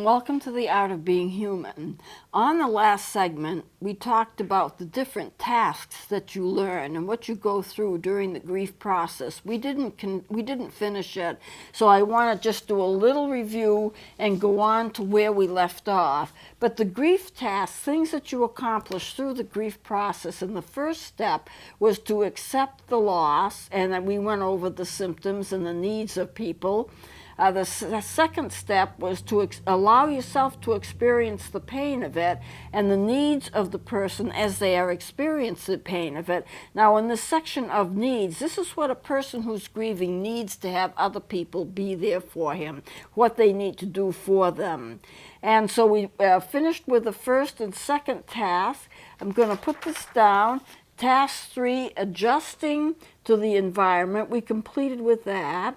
welcome to the Art of Being Human. On the last segment, we talked about the different tasks that you learn and what you go through during the grief process. We didn't finish it, so I want to just do a little review and go on to where we left off. But the grief tasks, things that you accomplish through the grief process, and the first step was to accept the loss, and then we went over the symptoms and the needs of people. The second step was to allow yourself to experience the pain of it and the needs of the person as they are experiencing the pain of it. Now, in this section of needs, this is what a person who's grieving needs to have other people be there for him, what they need to do for them. And so we finished with the first and second task. I'm going to put this down. Task 3, adjusting to the environment. We completed with that.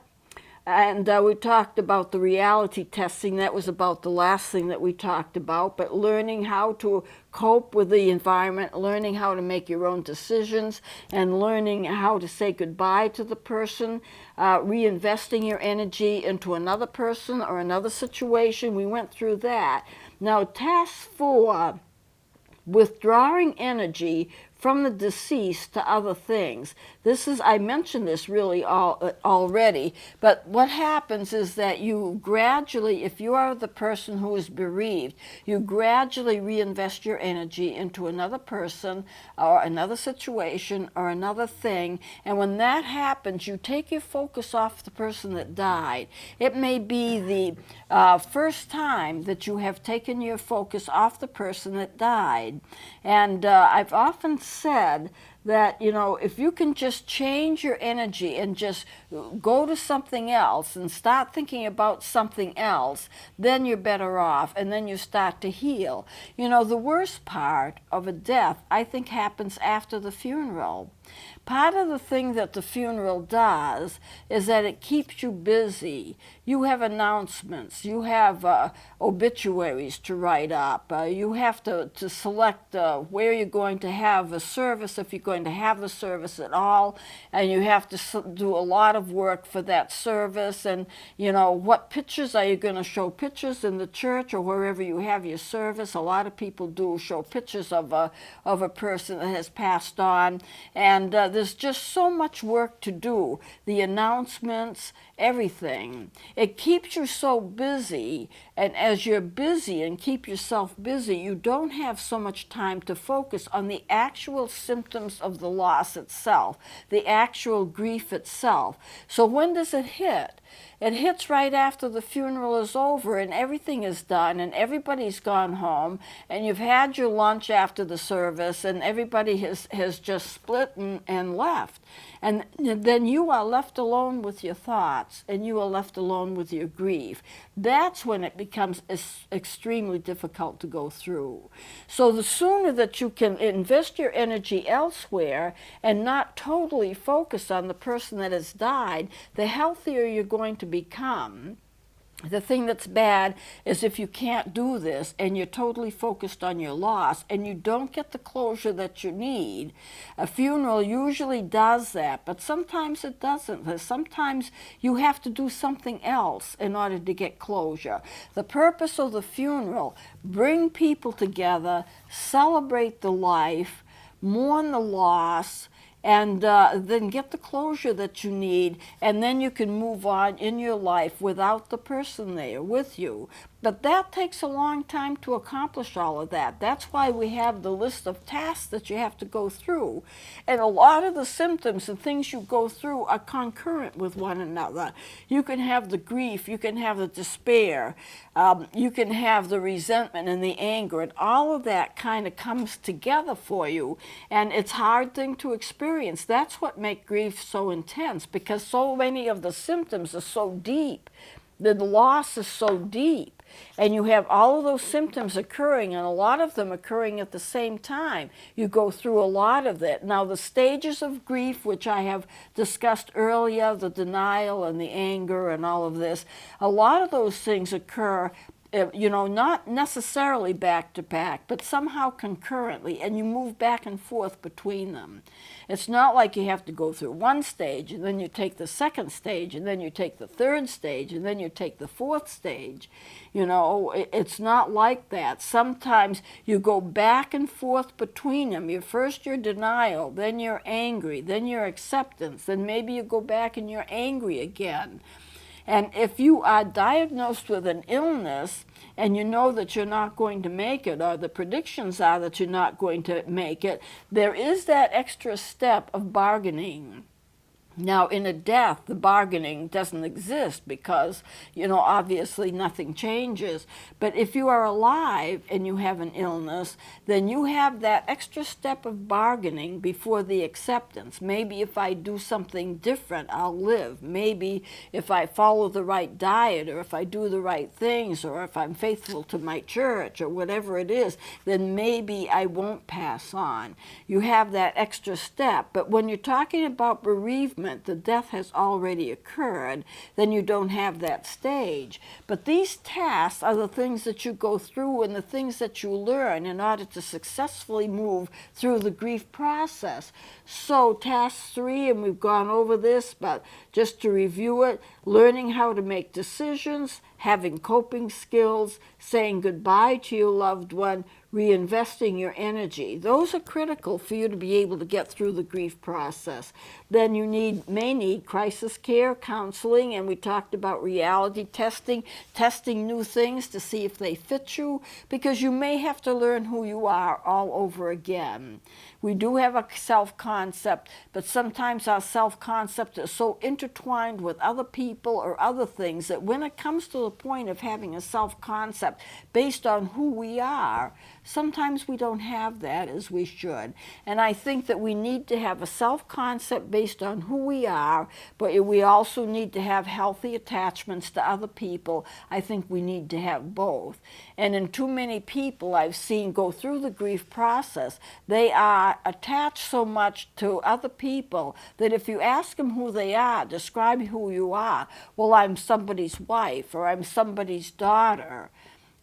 And we talked about the reality testing. That was about the last thing that we talked about, but learning how to cope with the environment, learning how to make your own decisions, and learning how to say goodbye to the person, reinvesting your energy into another person or another situation. We went through that. Now, task 4, withdrawing energy from the deceased to other things. I mentioned this really already, but what happens is that you gradually, if you are the person who is bereaved, you gradually reinvest your energy into another person or another situation or another thing, and when that happens, you take your focus off the person that died. It may be the first time that you have taken your focus off the person that died, and I've often said that, you know, if you can just change your energy and just go to something else and start thinking about something else, then you're better off, and then you start to heal. You know, the worst part of a death, I think, happens after the funeral. Part of the thing that the funeral does is that it keeps you busy. You have announcements, you have obituaries to write up, you have to select where you're going to have a service, if you're going to have the service at all, and you have to do a lot of work for that service, and you know, what pictures are you going to show? Pictures in the church or wherever you have your service. A lot of people do show pictures of a person that has passed on, and there's just so much work to do. The announcements, everything. It keeps you so busy, and as you're busy and keep yourself busy, you don't have so much time to focus on the actual symptoms of the loss itself, the actual grief itself. So when does it hit? It hits right after the funeral is over and everything is done and everybody's gone home and you've had your lunch after the service and everybody has just split and left. And then you are left alone with your thoughts and you are left alone with your grief. That's when it becomes extremely difficult to go through. So the sooner that you can invest your energy elsewhere and not totally focus on the person that has died, the healthier you're going to become. The thing that's bad is if you can't do this and you're totally focused on your loss and you don't get the closure that you need. A funeral usually does that, but sometimes it doesn't. Sometimes you have to do something else in order to get closure. The purpose of the funeral, bring people together, celebrate the life, mourn the loss, and then get the closure that you need, and then you can move on in your life without the person there with you. But that takes a long time to accomplish all of that. That's why we have the list of tasks that you have to go through. And a lot of the symptoms and things you go through are concurrent with one another. You can have the grief, you can have the despair, you can have the resentment and the anger, and all of that kind of comes together for you. And it's a hard thing to experience. That's what makes grief so intense, because so many of the symptoms are so deep. The loss is so deep. And you have all of those symptoms occurring, and a lot of them occurring at the same time. You go through a lot of that. Now, the stages of grief, which I have discussed earlier, the denial and the anger and all of this, a lot of those things occur you know, not necessarily back to back, but somehow concurrently, and you move back and forth between them. It's not like you have to go through one stage, and then you take the second stage, and then you take the third stage, and then you take the fourth stage. You know, it's not like that. Sometimes you go back and forth between them. First you're denial, then you're angry, then you're acceptance, then maybe you go back and you're angry again. And if you are diagnosed with an illness and you know that you're not going to make it, or the predictions are that you're not going to make it, there is that extra step of bargaining. Now, in a death, the bargaining doesn't exist because, you know, obviously nothing changes. But if you are alive and you have an illness, then you have that extra step of bargaining before the acceptance. Maybe if I do something different, I'll live. Maybe if I follow the right diet, or if I do the right things, or if I'm faithful to my church, or whatever it is, then maybe I won't pass on. You have that extra step. But when you're talking about bereavement, the death has already occurred, then you don't have that stage. But these tasks are the things that you go through and the things that you learn in order to successfully move through the grief process. So task 3, and we've gone over this, but just to review it, learning how to make decisions, having coping skills, saying goodbye to your loved one, reinvesting your energy. Those are critical for you to be able to get through the grief process. Then you may need crisis care, counseling, and we talked about reality testing, testing new things to see if they fit you, because you may have to learn who you are all over again. We do have a self-concept, but sometimes our self-concept is so intertwined with other people or other things that when it comes to the point of having a self-concept based on who we are, sometimes we don't have that as we should. And I think that we need to have a self-concept based on who we are, but we also need to have healthy attachments to other people. I think we need to have both. And in too many people I've seen go through the grief process, they are attached so much to other people that if you ask them who they are, describe who you are, well, I'm somebody's wife, or I'm somebody's daughter,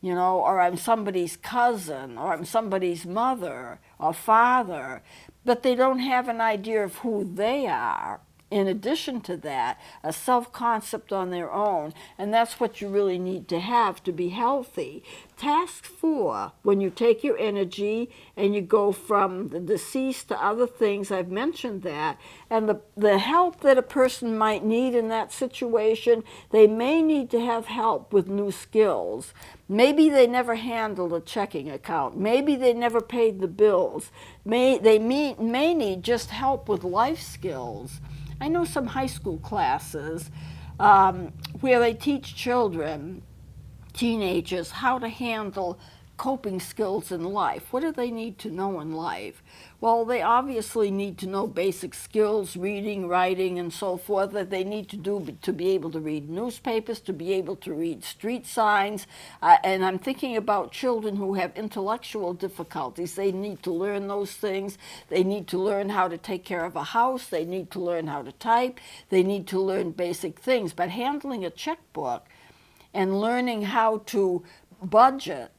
you know, or I'm somebody's cousin, or I'm somebody's mother or father, but they don't have an idea of who they are. In addition to that, a self-concept on their own, and that's what you really need to have to be healthy. Task 4, when you take your energy and you go from the deceased to other things, I've mentioned that, and the help that a person might need in that situation, they may need to have help with new skills. Maybe they never handled a checking account. Maybe they never paid the bills. They may need just help with life skills. I know some high school classes where they teach children, teenagers, how to handle coping skills in life. What do they need to know in life? Well, they obviously need to know basic skills, reading, writing, and so forth, that they need to do to be able to read newspapers, to be able to read street signs. And I'm thinking about children who have intellectual difficulties. They need to learn those things. They need to learn how to take care of a house. They need to learn how to type. They need to learn basic things. But handling a checkbook and learning how to budget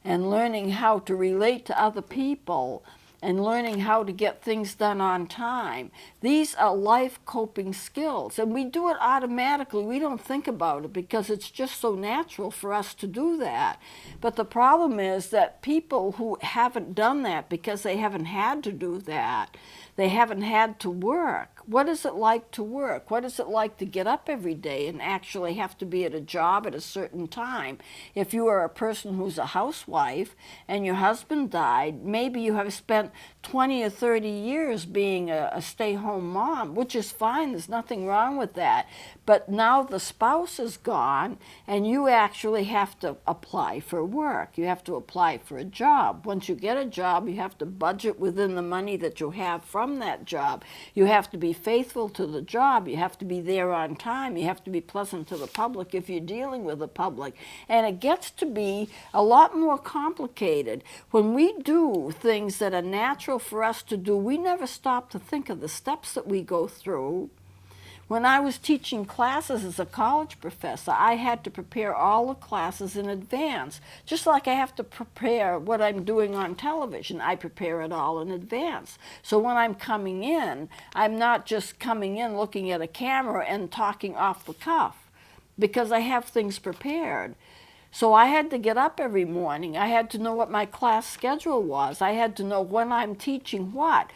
and learning how to relate to other people and learning how to get things done on time. These are life coping skills, and we do it automatically. We don't think about it because it's just so natural for us to do that. But the problem is that people who haven't done that because they haven't had to do that, they haven't had to work. What is it like to work? What is it like to get up every day and actually have to be at a job at a certain time? If you are a person who's a housewife and your husband died, maybe you have spent 20 or 30 years being a stay-home mom, which is fine. There's nothing wrong with that. But now the spouse is gone and you actually have to apply for work. You have to apply for a job. Once you get a job, you have to budget within the money that you have from that job. You have to be faithful to the job. You have to be there on time. You have to be pleasant to the public if you're dealing with the public. And it gets to be a lot more complicated. When we do things that are natural for us to do, we never stop to think of the steps that we go through. When I was teaching classes as a college professor, I had to prepare all the classes in advance. Just like I have to prepare what I'm doing on television, I prepare it all in advance. So when I'm coming in, I'm not just coming in looking at a camera and talking off the cuff, because I have things prepared. So I had to get up every morning. I had to know what my class schedule was. I had to know when I'm teaching what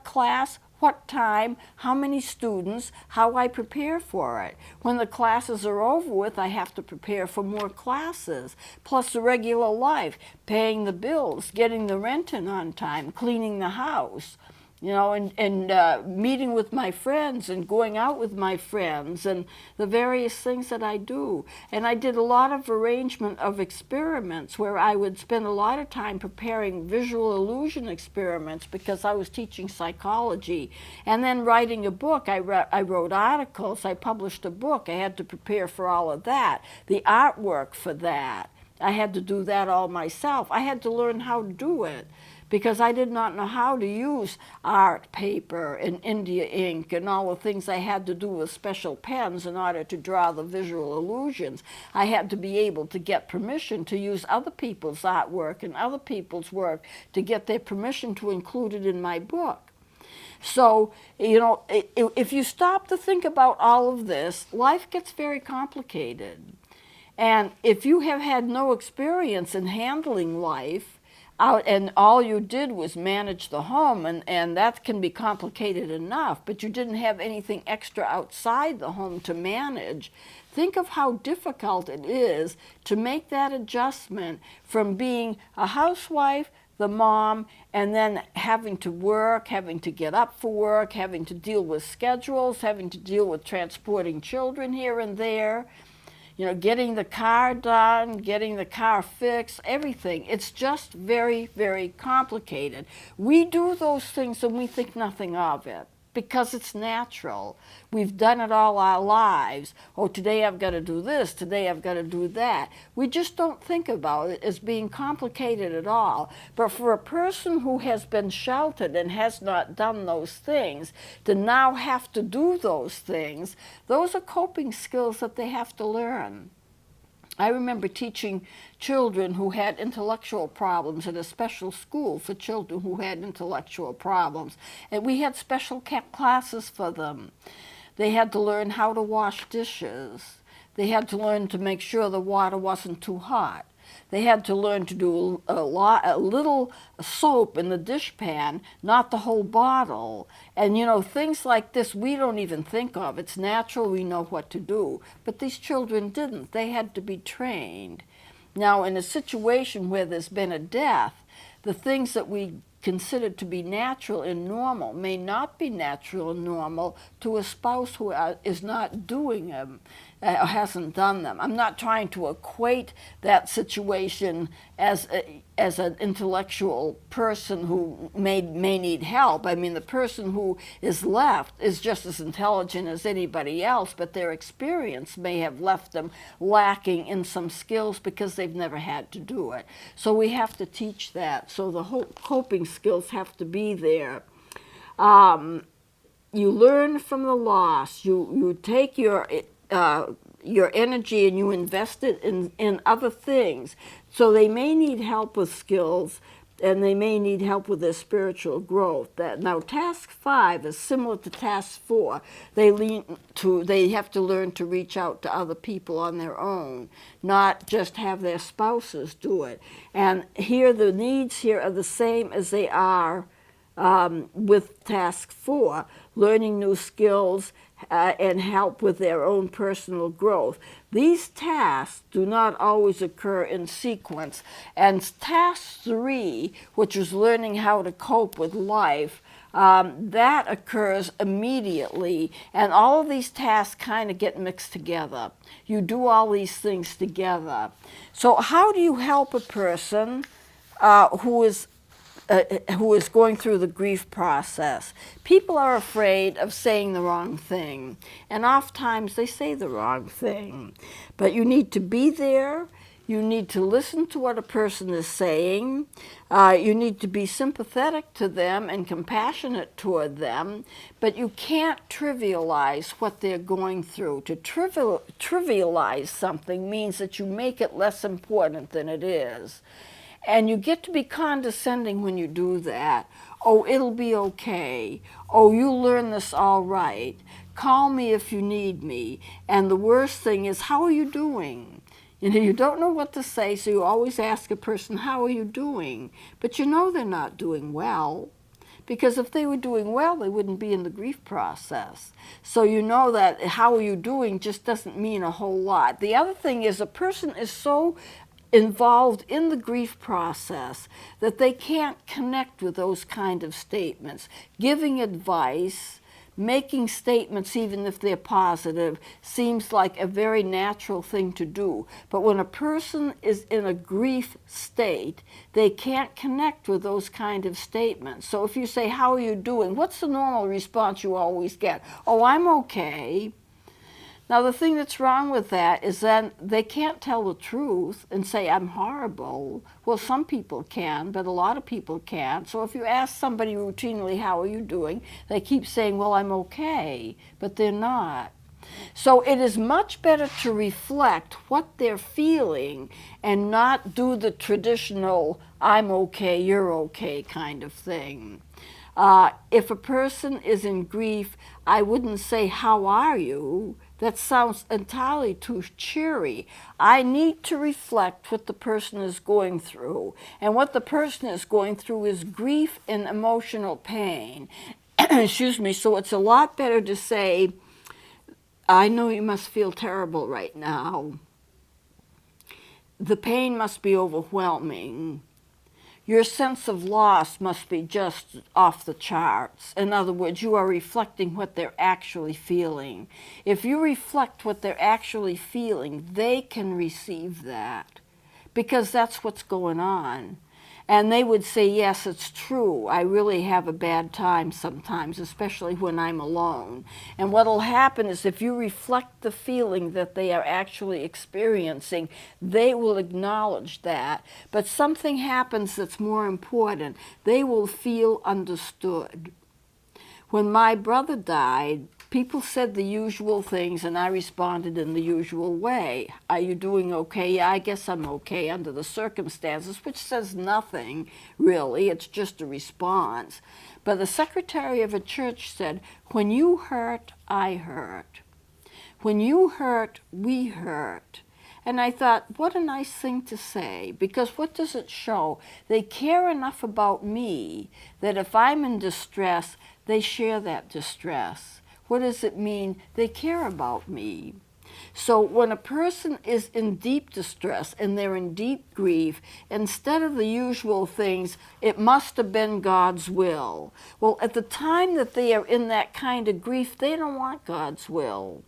class, what time, how many students, how I prepare for it. When the classes are over with, I have to prepare for more classes, plus the regular life, paying the bills, getting the rent in on time, cleaning the house. And meeting with my friends and going out with my friends and the various things that I do. And I did a lot of arrangement of experiments where I would spend a lot of time preparing visual illusion experiments because I was teaching psychology. And then writing a book. I wrote articles, I published a book. I had to prepare for all of that. The artwork for that, I had to do that all myself. I had to learn how to do it, because I did not know how to use art paper and India ink and all the things I had to do with special pens in order to draw the visual illusions. I had to be able to get permission to use other people's artwork and other people's work to get their permission to include it in my book. So, if you stop to think about all of this, life gets very complicated. And if you have had no experience in handling life, and all you did was manage the home, and that can be complicated enough, but you didn't have anything extra outside the home to manage, think of how difficult it is to make that adjustment from being a housewife, the mom, and then having to work, having to get up for work, having to deal with schedules, having to deal with transporting children here and there. Getting the car done, getting the car fixed, everything. It's just very, very complicated. We do those things and we think nothing of it because it's natural. We've done it all our lives. Oh, today I've got to do this, today I've got to do that. We just don't think about it as being complicated at all. But for a person who has been sheltered and has not done those things, to now have to do those things, those are coping skills that they have to learn. I remember teaching children who had intellectual problems at a special school for children who had intellectual problems. And we had special classes for them. They had to learn how to wash dishes. They had to learn to make sure the water wasn't too hot. They had to learn to do a little soap in the dishpan, not the whole bottle. And things like this we don't even think of. It's natural, we know what to do. But these children didn't. They had to be trained. Now, in a situation where there's been a death, the things that we consider to be natural and normal may not be natural and normal to a spouse who is not doing them. Hasn't done them. I'm not trying to equate that situation as an intellectual person who may need help. I mean, the person who is left is just as intelligent as anybody else, but their experience may have left them lacking in some skills because they've never had to do it. So we have to teach that. So the whole coping skills have to be there. You learn from the loss. You take your energy and you invest it in other things. So they may need help with skills and they may need help with their spiritual growth. Now, task 5 is similar to task 4. They have to learn to reach out to other people on their own, not just have their spouses do it. And here the needs here are the same as they are with task 4, learning new skills and help with their own personal growth. These tasks do not always occur in sequence. And task 3, which is learning how to cope with life, that occurs immediately. And all of these tasks kind of get mixed together. You do all these things together. So how do you help a person who is going through the grief process? People are afraid of saying the wrong thing, and oftentimes they say the wrong thing. But you need to be there. You need to listen to what a person is saying. You need to be sympathetic to them and compassionate toward them, but you can't trivialize what they're going through. To trivialize something means that you make it less important than it is. And you get to be condescending when you do that. Oh, it'll be okay. Oh, you'll learn this all right. Call me if you need me. And the worst thing is, how are you doing? You know, you don't know what to say, so you always ask a person, how are you doing? But you know they're not doing well, because if they were doing well, they wouldn't be in the grief process. So you know that how are you doing just doesn't mean a whole lot. The other thing is, a person is so involved in the grief process that they can't connect with those kind of statements. Giving advice, making statements, even if they're positive, seems like a very natural thing to do. But when a person is in a grief state, they can't connect with those kind of statements. So if you say, how are you doing? What's the normal response you always get? Oh, I'm okay. Now, the thing that's wrong with that is that they can't tell the truth and say, I'm horrible. Well, some people can, but a lot of people can't. So if you ask somebody routinely, how are you doing? They keep saying, well, I'm okay, but they're not. So it is much better to reflect what they're feeling and not do the traditional, I'm okay, you're okay kind of thing. If a person is in grief, I wouldn't say, how are you? That sounds entirely too cheery. I need to reflect what the person is going through. And what the person is going through is grief and emotional pain. Excuse me. So it's a lot better to say, I know you must feel terrible right now. The pain must be overwhelming. Your sense of loss must be just off the charts. In other words, you are reflecting what they're actually feeling. If you reflect what they're actually feeling, they can receive that, because that's what's going on. And they would say, yes, it's true. I really have a bad time sometimes, especially when I'm alone. And what will happen is, if you reflect the feeling that they are actually experiencing, they will acknowledge that. But something happens that's more important. They will feel understood. When my brother died, people said the usual things, and I responded in the usual way. Are you doing okay? Yeah, I guess I'm okay under the circumstances, which says nothing, really. It's just a response. But the secretary of a church said, when you hurt, I hurt. When you hurt, we hurt. And I thought, what a nice thing to say, because what does it show? They care enough about me that if I'm in distress, they share that distress. What does it mean? They care about me. So when a person is in deep distress and they're in deep grief, instead of the usual things, it must have been God's will. Well, at the time that they are in that kind of grief, they don't want God's will.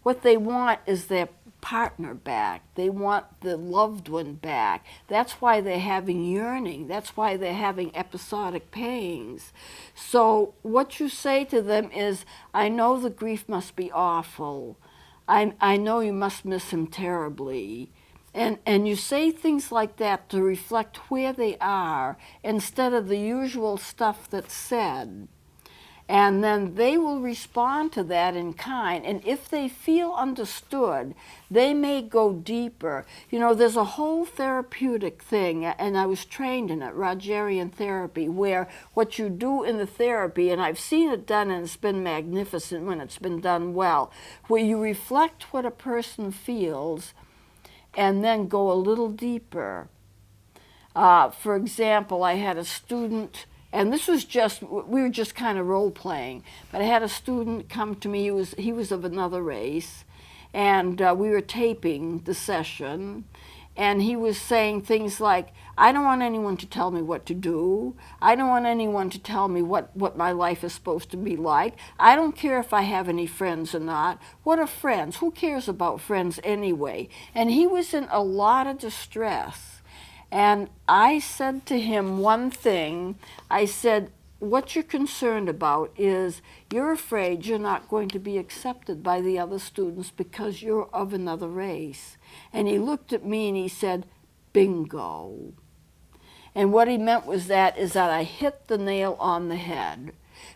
What they want is their partner back. They want the loved one back. That's why they're having yearning. That's why they're having episodic pains. So what you say to them is, I know the grief must be awful. I know you must miss him terribly. And you say things like that to reflect where they are instead of the usual stuff that's said. And then they will respond to that in kind. And if they feel understood, they may go deeper. You know, there's a whole therapeutic thing, and I was trained in it, Rogerian therapy, where what you do in the therapy, and I've seen it done, and it's been magnificent when it's been done well, where you reflect what a person feels and then go a little deeper. For example, I had a student. And this was just, we were just kind of role-playing. But I had a student come to me, he was of another race, and we were taping the session, and he was saying things like, I don't want anyone to tell me what to do. I don't want anyone to tell me what my life is supposed to be like. I don't care if I have any friends or not. What are friends? Who cares about friends anyway? And he was in a lot of distress. And I said to him one thing. I said, what you're concerned about is you're afraid you're not going to be accepted by the other students because you're of another race. And he looked at me and he said, bingo. And what he meant was that I hit the nail on the head.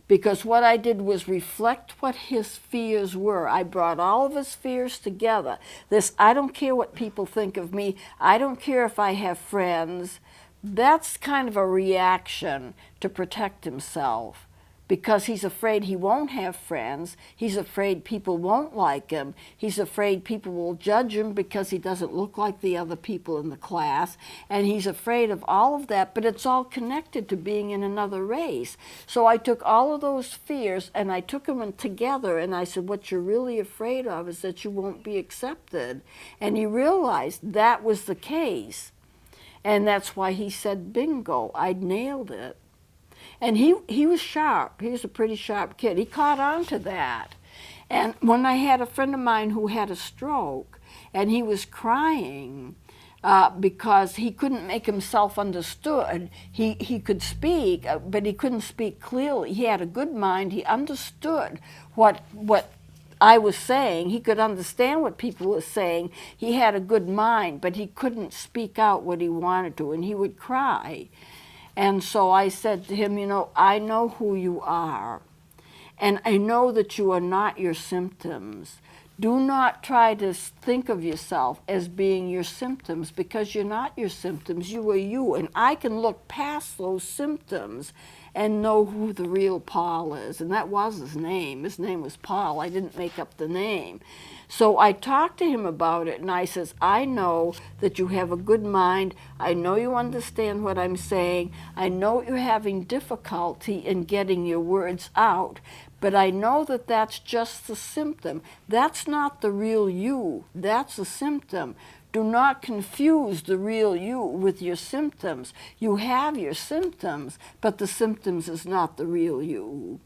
Because what I did was reflect what his fears were. I brought all of his fears together. This, I don't care what people think of me. I don't care if I have friends. That's kind of a reaction to protect himself, because he's afraid he won't have friends. He's afraid people won't like him. He's afraid people will judge him because he doesn't look like the other people in the class. And he's afraid of all of that, but it's all connected to being in another race. So I took all of those fears and I took them together and I said, what you're really afraid of is that you won't be accepted. And he realized that was the case. And that's why he said, bingo, I'd nailed it. And he was sharp. He was a pretty sharp kid. He caught on to that. And when I had a friend of mine who had a stroke, and he was crying because he couldn't make himself understood. He could speak, but he couldn't speak clearly. He had a good mind. He understood what I was saying. He could understand what people were saying. He had a good mind, but he couldn't speak out what he wanted to, and he would cry. And so I said to him, you know, I know who you are, and I know that you are not your symptoms. Do not try to think of yourself as being your symptoms, because you're not your symptoms. You are you, and I can look past those symptoms and know who the real Paul is. And that was his name. His name was Paul. I didn't make up the name. So I talked to him about it, and I says, I know that you have a good mind. I know you understand what I'm saying. I know you're having difficulty in getting your words out, but I know that that's just the symptom. That's not the real you. That's a symptom. Do not confuse the real you with your symptoms. You have your symptoms, but the symptoms is not the real you.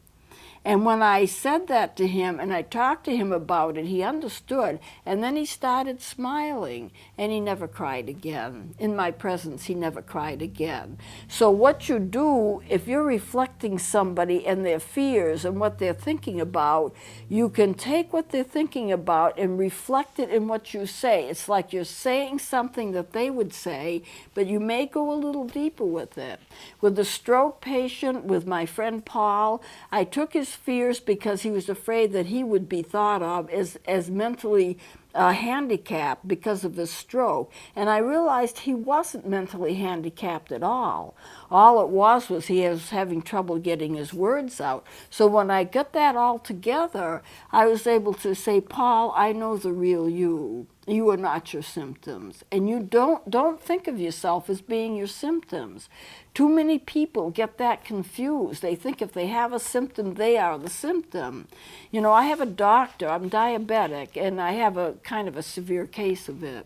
And when I said that to him and I talked to him about it, he understood. And then he started smiling, and he never cried again. In my presence, he never cried again. So what you do, if you're reflecting somebody and their fears and what they're thinking about, you can take what they're thinking about and reflect it in what you say. It's like you're saying something that they would say, but you may go a little deeper with it. With the stroke patient, with my friend Paul, I took his fears because he was afraid that he would be thought of as mentally handicapped because of his stroke. And I realized he wasn't mentally handicapped at all. All it was he was having trouble getting his words out. So when I got that all together, I was able to say, Paul, I know the real you. You are not your symptoms. And you don't think of yourself as being your symptoms. Too many people get that confused. They think if they have a symptom, they are the symptom. You know, I have a doctor. I'm diabetic, and I have a kind of a severe case of it.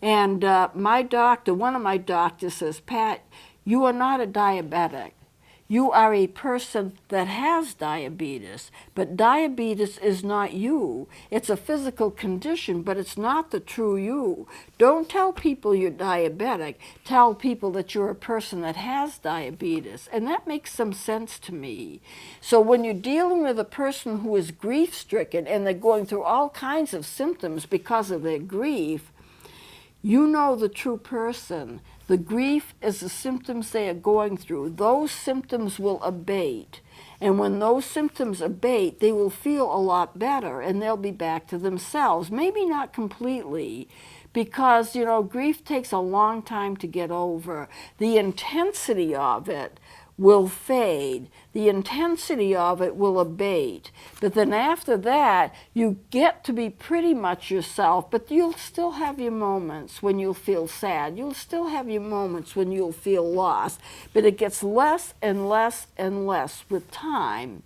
And my doctor, one of my doctors says, Pat, you are not a diabetic. You are a person that has diabetes, but diabetes is not you. It's a physical condition, but it's not the true you. Don't tell people you're diabetic. Tell people that you're a person that has diabetes. And that makes some sense to me. So when you're dealing with a person who is grief-stricken and they're going through all kinds of symptoms because of their grief, you know the true person. The grief is the symptoms they are going through. Those symptoms will abate. And when those symptoms abate, they will feel a lot better and they'll be back to themselves. Maybe not completely, because, you know, grief takes a long time to get over. The intensity of it will fade. The intensity of it will abate. But then after that, you get to be pretty much yourself, but you'll still have your moments when you'll feel sad. You'll still have your moments when you'll feel lost. But it gets less and less and less with time.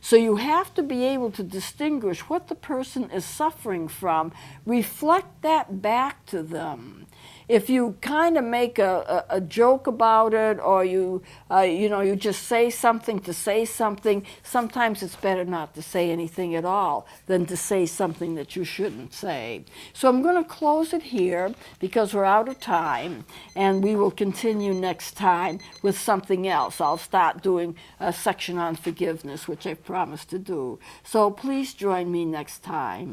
So you have to be able to distinguish what the person is suffering from, reflect that back to them. if you kind of make a joke about it, or you you just say something to say something, sometimes it's better not to say anything at all than to say something that you shouldn't say. So I'm going to close it here because we're out of time, and we will continue next time with something else. I'll start doing a section on forgiveness, which I promised to do. So please join me next time.